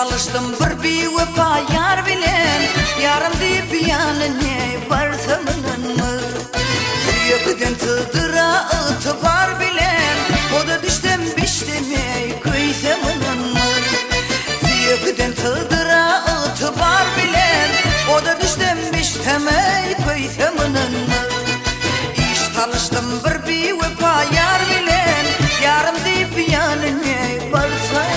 çalıştım bir vefa yar bilen, yarım deyip yanına varsamının mı? Suyakıdan tıldıra ıtıbar bilen, o da düştem biştemey kıysamının mı? Suyakıdan tıldıra ıtıbar bilen, o da düştem biştemey kıysamının mı? İş çalıştım bir vefa yar bilen, yarım deyip yanına varsamının.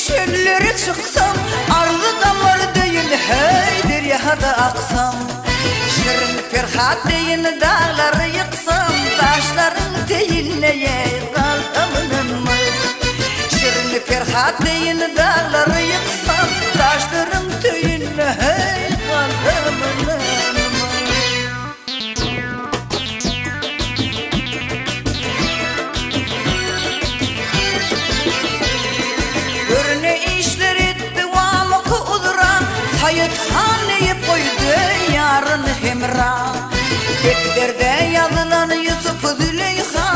Çöllere çıksam, ardı damar değil, hey deryada aksam. Şirin Ferhat deyin dağları yıksam, taşların teyinleye kalkamının mı? Şirin Ferhat deyin dağları yıksam, taşların teyinle hey kalkamının mı? Hayathaneye koydu yarın hemra, defterde yazılan Yusuf Züleyha,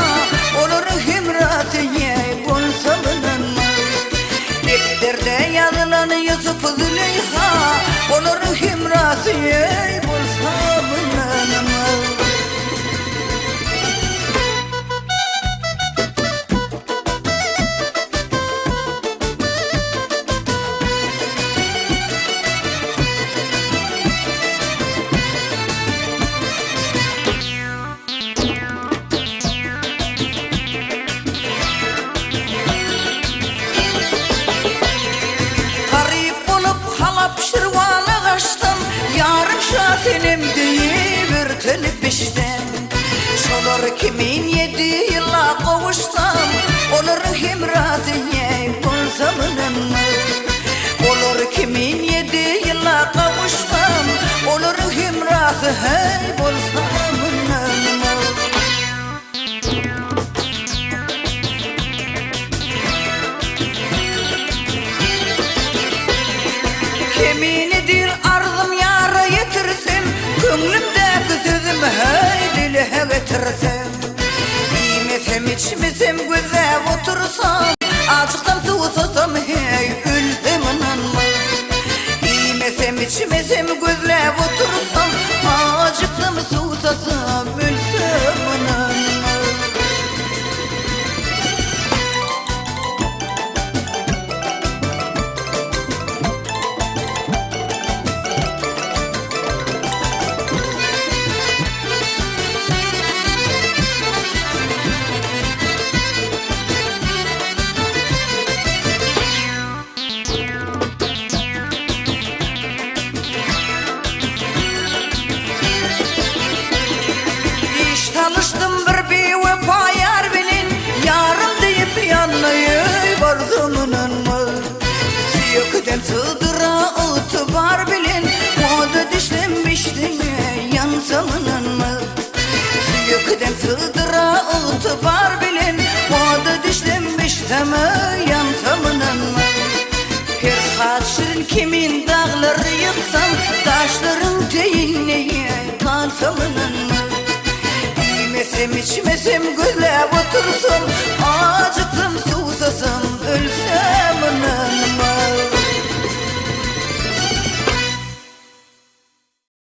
olur hemratiye bulsamının mı? Defterde yazılan Yusuf Züleyha, olur hemratiye bulsamının mı? Senim deyip tölüp işten, şolar kimin 7 yıla kavuşsam, olur hemratiye bulsamının mı? Olur kimin 7 yıla kavuşsam, olur hemratiye bulsamının mı? Kimini dil arzım yara yetirsin, gönlümdeki sözüm hey dile getirsem. İyimesem içmesem güzel otursam, açıktan susasam hey ölümünün mı? İyimesem içmesem güzel otursam, açıktan susasam ölümünün mı? Çalıştım bir vefa yar bilin, yarım deyip yanlayı varsamının mı? Suyakıdan sığdıra ıtıbar bilin, o da dişlenmişti mi yansamının mı? Suyakıdan sığdıra ıtıbar bilin, o da dişlenmişti mi yansamının mı? Ferhat Şirin kimin dağları yıksam, taşların teyinleye kalsamının mı? İçmesem içmesem güzel otursun,